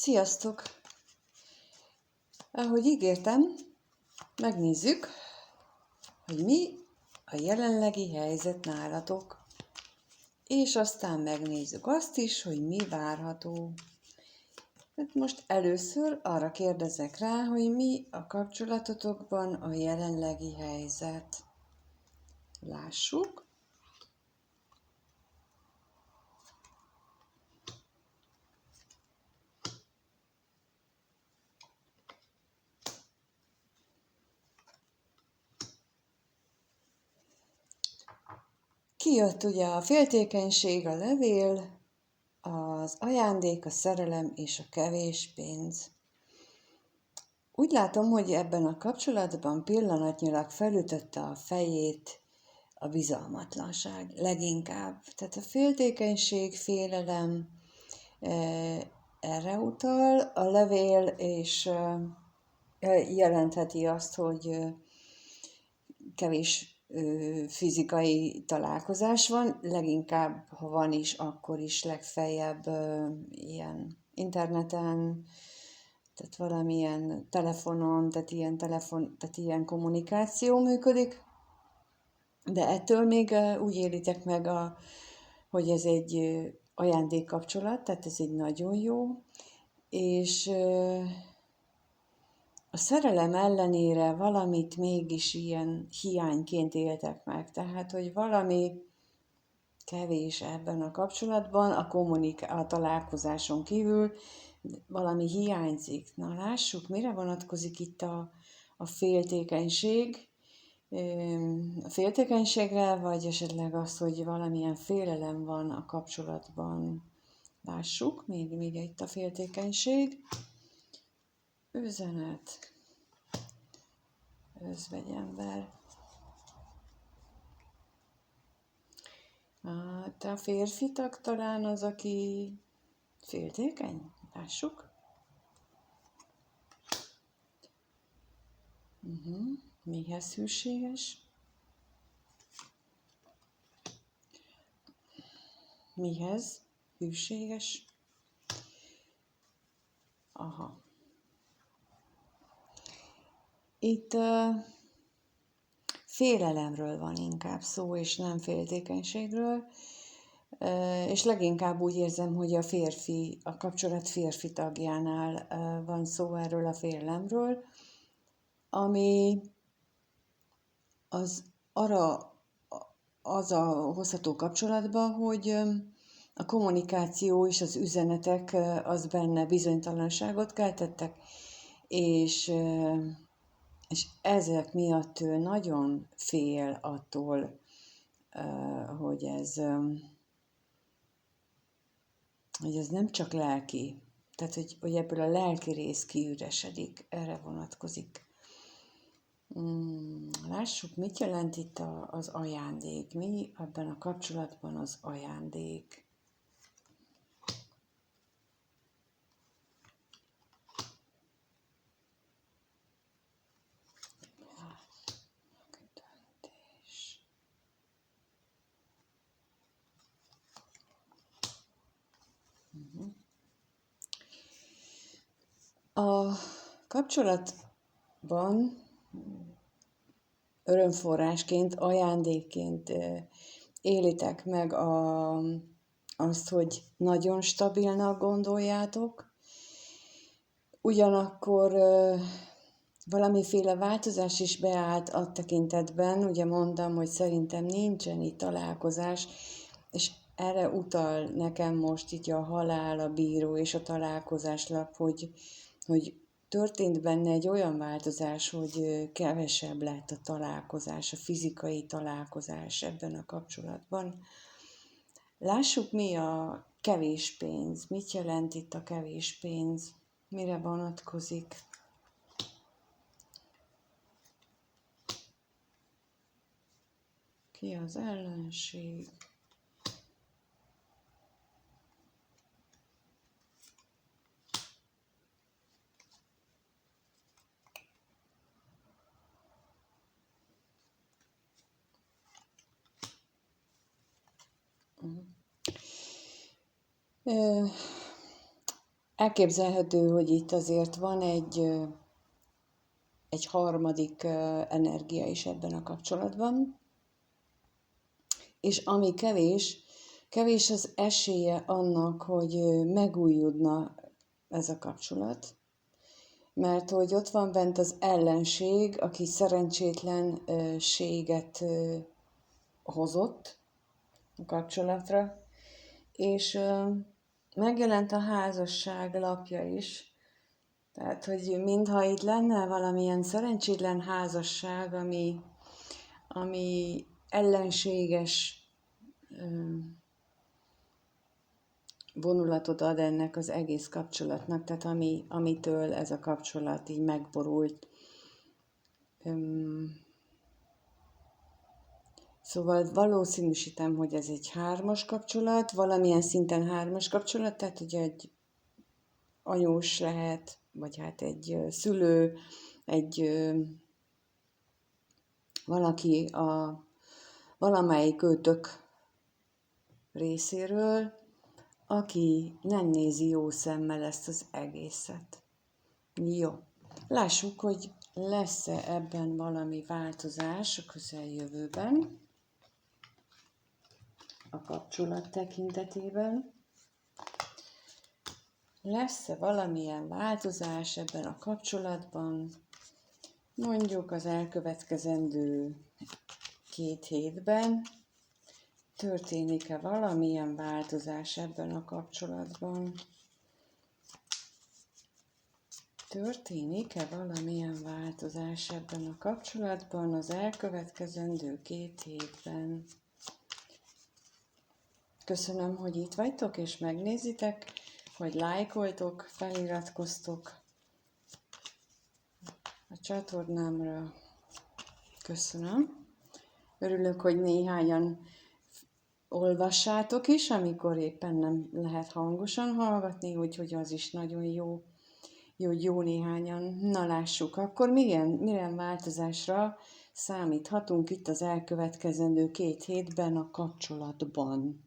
Sziasztok! Ahogy ígértem, megnézzük, hogy mi a jelenlegi helyzet nálatok, és aztán megnézzük azt is, hogy mi várható. Hát most először arra kérdezek rá, hogy mi a kapcsolatotokban a jelenlegi helyzet. Lássuk. Kijött ugye a féltékenység, a levél, az ajándék, a szerelem és a kevés pénz. Úgy látom, hogy ebben a kapcsolatban pillanatnyilag felütötte a fejét a bizalmatlanság leginkább. Tehát a féltékenység, félelem erre utal, a levél és jelentheti azt, hogy kevés fizikai találkozás van, leginkább, ha van is, akkor is legfeljebb ilyen interneten, tehát valamilyen telefonon, tehát ilyen kommunikáció működik, de ettől még úgy élitek meg, hogy ez egy ajándékkapcsolat, tehát ez egy nagyon jó, és a szerelem ellenére valamit mégis ilyen hiányként éltek meg, tehát hogy valami kevés ebben a kapcsolatban, a találkozáson kívül valami hiányzik. Na lássuk, mire vonatkozik itt a féltékenység. A féltékenységre, vagy esetleg az, hogy valamilyen félelem van a kapcsolatban. Lássuk, még itt a féltékenység. Üzenet. Özvegyember. Te a férfi tag talán az, aki féltékeny? Lássuk. Mihez hűséges? Mihez hűséges? Aha. Itt félelemről van inkább szó, és nem féltékenységről, és leginkább úgy érzem, hogy a kapcsolat férfi tagjánál van szó erről a félelemről, ami az a hozható kapcsolatba, hogy a kommunikáció és az üzenetek az benne bizonytalanságot keltettek, és ezek miatt ő nagyon fél attól, hogy ez nem csak lelki, tehát hogy ebből a lelki rész kiüresedik, erre vonatkozik. Lássuk, mit jelent itt az ajándék. Mi ebben a kapcsolatban az ajándék? A kapcsolatban örömforrásként, ajándékként élitek meg azt, hogy nagyon stabilnak gondoljátok, ugyanakkor valamiféle változás is beállt a tekintetben, ugye mondtam, hogy szerintem nincsen itt találkozás, és erre utal nekem most így a halál, a bíró és a találkozáslap, hogy történt benne egy olyan változás, hogy kevesebb lett a találkozás, a fizikai találkozás ebben a kapcsolatban. Lássuk, mi a kevés pénz. Mit jelent itt a kevés pénz? Mire vonatkozik? Ki az ellenség? Elképzelhető, hogy itt azért van egy harmadik energia is ebben a kapcsolatban, és ami kevés az esélye annak, hogy megújulna ez a kapcsolat, mert hogy ott van bent az ellenség, aki szerencsétlenséget hozott a kapcsolatra, és megjelent a házasság lapja is, tehát, hogy mintha itt lenne valamilyen szerencsétlen házasság, ami ellenséges vonulatot ad ennek az egész kapcsolatnak, tehát amitől ez a kapcsolat így megborult. Szóval valószínűsítem, hogy ez egy hármas kapcsolat, valamilyen szinten hármas kapcsolat, tehát ugye egy anyós lehet, vagy hát egy szülő, egy valaki valamelyik őtök részéről, aki nem nézi jó szemmel ezt az egészet. Jó. Lássuk, hogy lesz-e ebben valami változás a közeljövőben, a kapcsolat tekintetében. Lesz-e valamilyen változás ebben a kapcsolatban, mondjuk az elkövetkezendő 2 hétben, történik-e valamilyen változás ebben a kapcsolatban? Történik-e valamilyen változás ebben a kapcsolatban az elkövetkezendő 2 hétben? Köszönöm, hogy itt vagytok és megnézitek, hogy lájkoltok, feliratkoztok a csatornámra. Köszönöm. Örülök, hogy néhányan olvassátok is, amikor éppen nem lehet hangosan hallgatni, úgyhogy az is nagyon jó, hogy jó néhányan. Na lássuk, akkor milyen változásra számíthatunk itt az elkövetkezendő 2 hétben a kapcsolatban.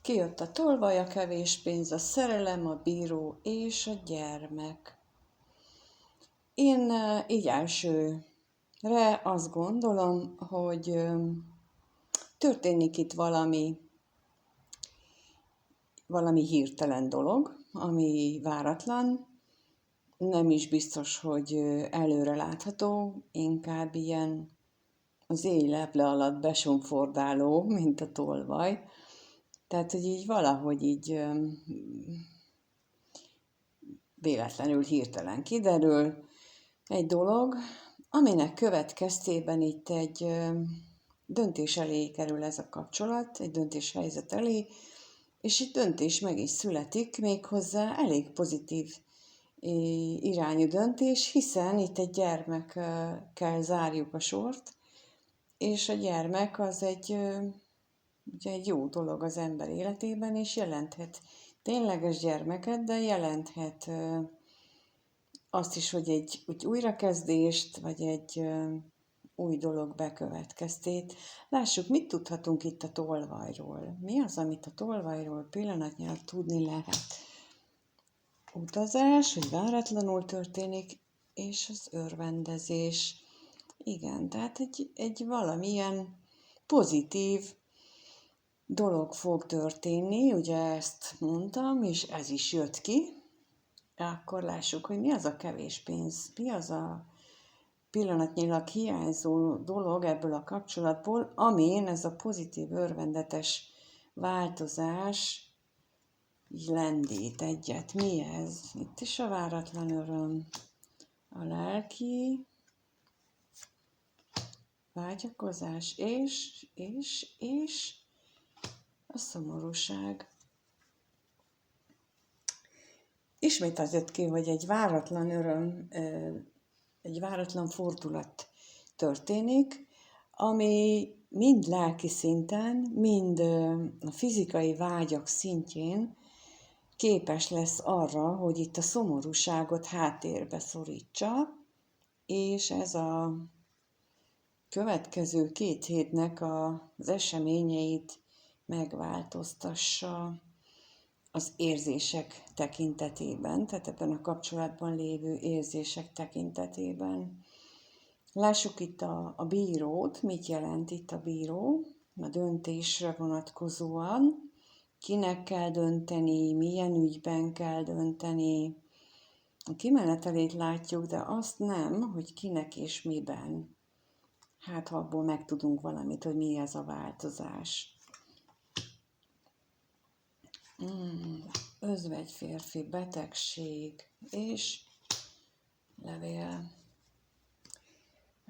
Kijött a tolvaj, a kevés pénz, a szerelem, a bíró és a gyermek. Én így elsőre azt gondolom, hogy történik itt valami hirtelen dolog, ami váratlan, nem is biztos, hogy előre látható, inkább ilyen az éjleple alatt besomfordáló, mint a tolvaj. Tehát, hogy így valahogy így véletlenül hirtelen kiderül egy dolog, aminek következtében itt egy döntés elé kerül ez a kapcsolat, egy döntéshelyzet elé, és itt döntés meg is születik, méghozzá elég pozitív irányú döntés, hiszen itt egy gyermekkel zárjuk a sort, és a gyermek az ugye egy jó dolog az ember életében, és jelenthet tényleges gyermeket, de jelenthet azt is, hogy egy újrakezdést, vagy egy új dolog bekövetkeztét. Lássuk, mit tudhatunk itt a tolvajról. Mi az, amit a tolvajról pillanatnyilag tudni lehet? Utazás, hogy váratlanul történik, és az örvendezés. Igen, tehát egy valamilyen pozitív dolog fog történni, ugye ezt mondtam, és ez is jött ki. Akkor lássuk, hogy mi az a kevés pénz, mi az a pillanatnyilag hiányzó dolog ebből a kapcsolatból, amin ez a pozitív, örvendetes változás így lendít egyet. Mi ez? Itt is a váratlan öröm, a lelki vágyakozás és a szomorúság. Ismét az jött ki, hogy egy váratlan öröm, egy váratlan fordulat történik, ami mind lelki szinten, mind a fizikai vágyak szintjén képes lesz arra, hogy itt a szomorúságot háttérbe szorítsa, és ez a következő 2 hétnek az eseményeit megváltoztassa az érzések tekintetében, tehát ebben a kapcsolatban lévő érzések tekintetében. Lássuk itt a bírót, mit jelent itt a bíró, a döntésre vonatkozóan, kinek kell dönteni, milyen ügyben kell dönteni. A kimenetelét látjuk, de azt nem, hogy kinek és miben. Hát, ha abból megtudunk valamit, hogy mi ez a változás. Özvegy férfi, betegség és levél.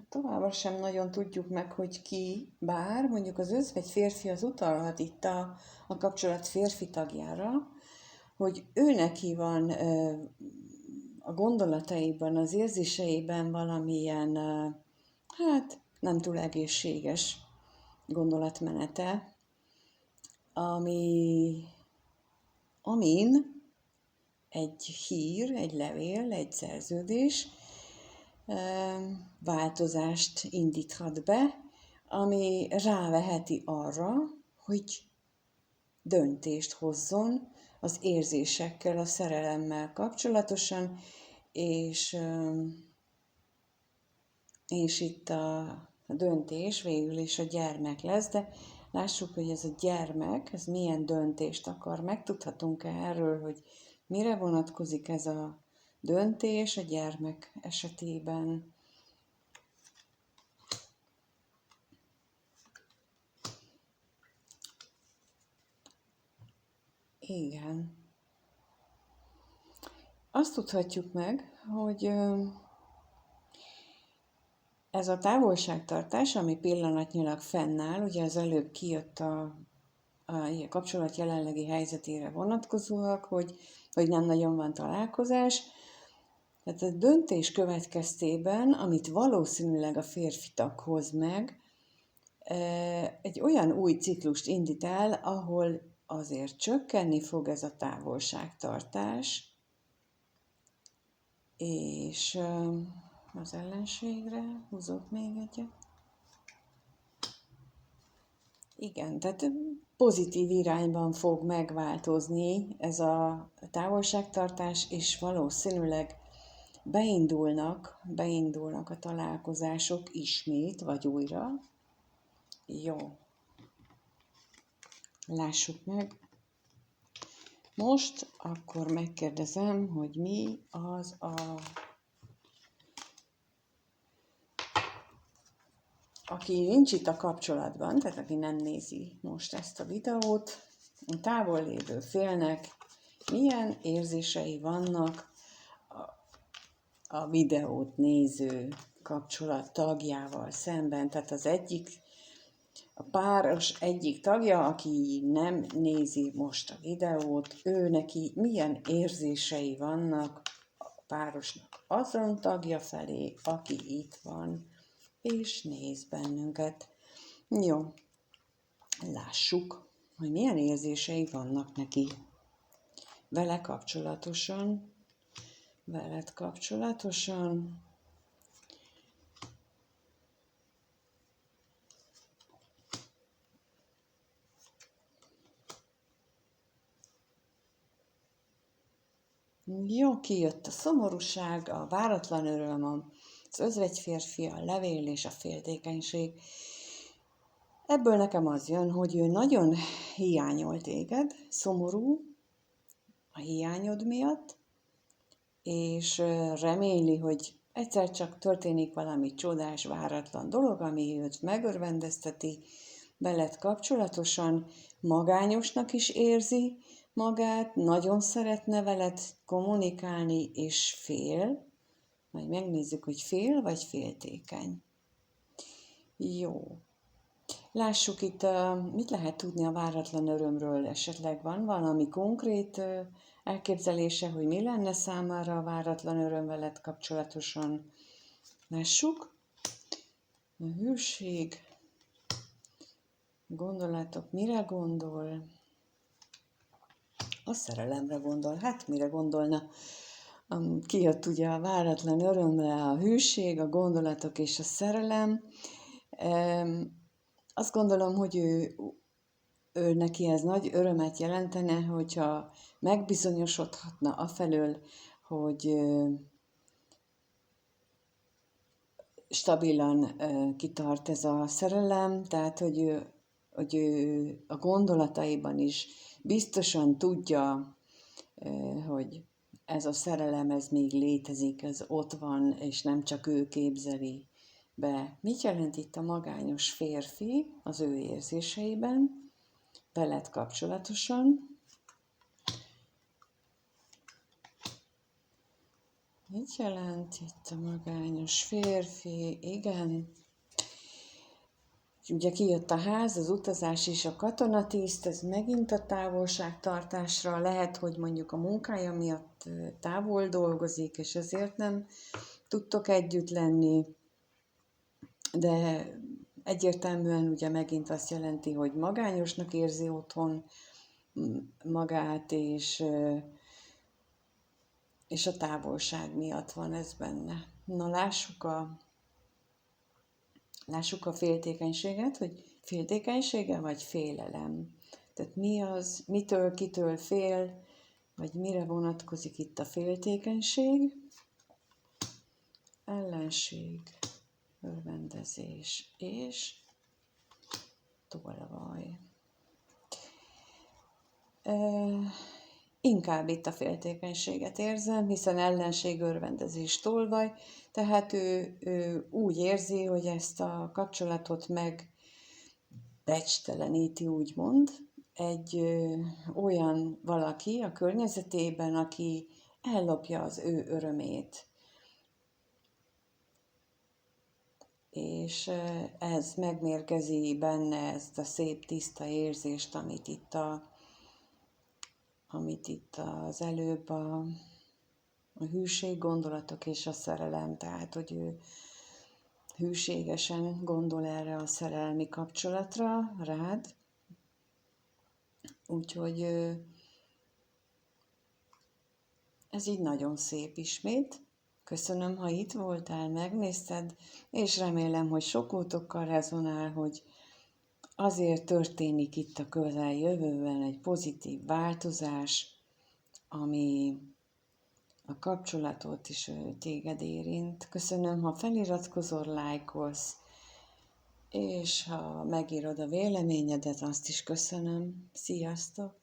Továbbra sem nagyon tudjuk meg, hogy ki, bár mondjuk az özvegy férfi az utalhat itt a kapcsolat férfi tagjára, hogy ő neki van a gondolataiban, az érzéseiben valamilyen, hát nem túl egészséges gondolatmenete, amin egy hír, egy levél, egy szerződés változást indíthat be, ami ráveheti arra, hogy döntést hozzon az érzésekkel, a szerelemmel kapcsolatosan, és itt a döntés végül is a gyermek lesz, de lássuk, hogy ez a gyermek, ez milyen döntést akar. Megtudhatunk-e erről, hogy mire vonatkozik ez a döntés a gyermek esetében? Igen. Azt tudhatjuk meg, hogy ez a távolságtartás, ami pillanatnyilag fennáll, ugye az előbb kijött a kapcsolat jelenlegi helyzetére vonatkozóak, hogy nem nagyon van találkozás. Tehát a döntés következtében, amit valószínűleg a férfi tag hoz meg, egy olyan új ciklust indít el, ahol azért csökkenni fog ez a távolságtartás, és az ellenségre húzok még egyet. Igen, tehát pozitív irányban fog megváltozni ez a távolságtartás, és valószínűleg beindulnak a találkozások ismét, vagy újra. Jó. Lássuk meg. Most akkor megkérdezem, hogy mi az aki nincs itt a kapcsolatban, tehát aki nem nézi most ezt a videót, a távol lévő félnek milyen érzései vannak a videót néző kapcsolat tagjával szemben. Tehát a páros egyik tagja, aki nem nézi most a videót, ő neki milyen érzései vannak a párosnak azon tagja felé, aki itt van, és néz bennünket. Jó, lássuk, hogy milyen érzései vannak neki veled kapcsolatosan. Jó, kijött a szomorúság, a váratlan öröm, az özvegy férfi, a levél és a féltékenység. Ebből nekem az jön, hogy ő nagyon hiányol téged, szomorú a hiányod miatt, és reméli, hogy egyszer csak történik valami csodás, váratlan dolog, ami őt megörvendezteti veled kapcsolatosan, magányosnak is érzi magát, nagyon szeretne veled kommunikálni, és fél. Majd megnézzük, hogy fél vagy féltékeny. Jó. Lássuk itt, mit lehet tudni a váratlan örömről. Esetleg van valami konkrét elképzelése, hogy mi lenne számára a váratlan öröm veled kapcsolatosan. Lássuk. A hűség. Gondolatok, mire gondol? A szerelemre gondol. Hát mire gondolna? Kijött ugye a váratlan örömre a hűség, a gondolatok és a szerelem. Azt gondolom, hogy ő neki ez nagy örömet jelentene, hogyha megbizonyosodhatna afelől, hogy stabilan kitart ez a szerelem, tehát hogy ő a gondolataiban is biztosan tudja, hogy ez a szerelem, ez még létezik, ez ott van, és nem csak ő képzeli be. Mit jelent itt a magányos férfi az ő érzéseiben, veled kapcsolatosan? Mit jelent itt a magányos férfi? Igen. Ugye kijött a ház, az utazás és a katonatiszt, ez megint a távolságtartásra, lehet, hogy mondjuk a munkája miatt távol dolgozik, és ezért nem tudtok együtt lenni, de egyértelműen ugye megint azt jelenti, hogy magányosnak érzi otthon magát, és a távolság miatt van ez benne. Na lássuk a féltékenységet, hogy féltékenysége vagy félelem. Tehát mi az, mitől, kitől fél, vagy mire vonatkozik itt a féltékenység? Ellenség, örvendezés és tolvaj. Inkább itt a féltékenységet érzem, hiszen ellenség, örvendezés, tolvaj, tehát ő úgy érzi, hogy ezt a kapcsolatot megbecsteleníti, úgymond, egy olyan valaki a környezetében, aki ellopja az ő örömét. És ez megmérgezi benne ezt a szép, tiszta érzést, amit itt az előbb a hűség, gondolatok és a szerelem, tehát hogy ő hűségesen gondol erre a szerelmi kapcsolatra, rád. Úgyhogy ez így nagyon szép ismét. Köszönöm, ha itt voltál, megnézted, és remélem, hogy sok útokkal rezonál, hogy azért történik itt a közeljövőben egy pozitív változás, ami a kapcsolatot is téged érint. Köszönöm, ha feliratkozol, lájkolsz, és ha megírod a véleményedet, azt is köszönöm. Sziasztok!